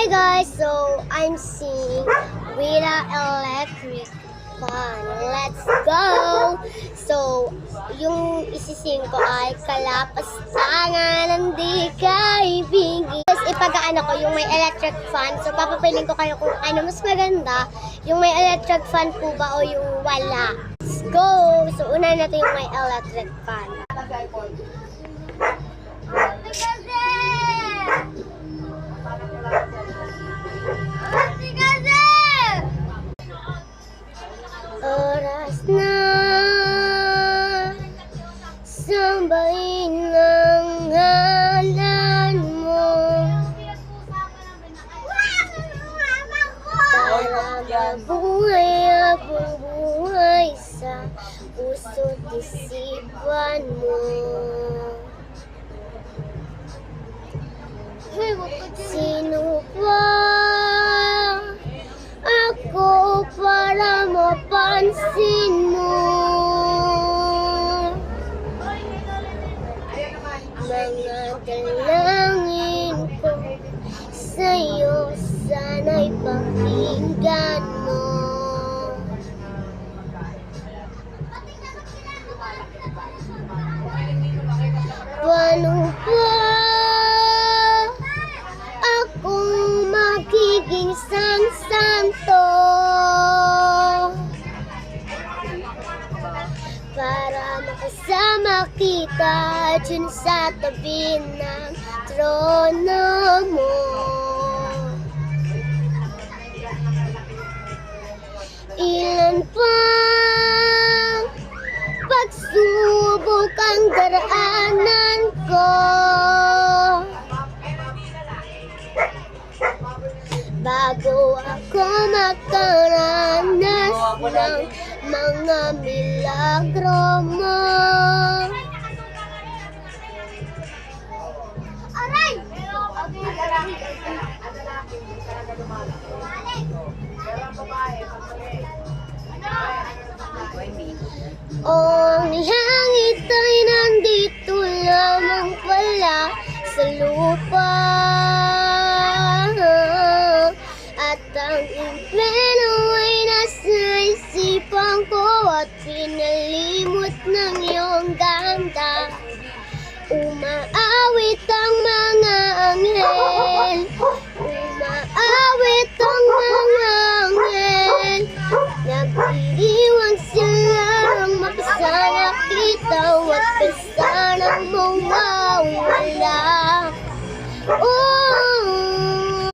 Hi guys, so I'm seeing Wira Electric Fan. Let's go! So, yung isising ko ay Kalapastangan ng di kaibigin. Tapos ipagaan ako yung may electric fan. So, papapiling ko kayo kung ano mas maganda. Yung may electric fan po ba o yung wala. Let's go! So, una natin yung may electric fan. Oras na sambahin ang ngalan mo para mabuhay akong buhay sa puso't isipan mo. Sino ba ako para mapansin mo? Mga dalangin ko sa'yo, sana'y pakinggan mo. Paano ba akong magiging santo para makasama kita dyan sa tabi ng trono mo? Ilan pang pagsubok ang daraanan ko bago ako makaranas ng mga milagro mo. Aray! O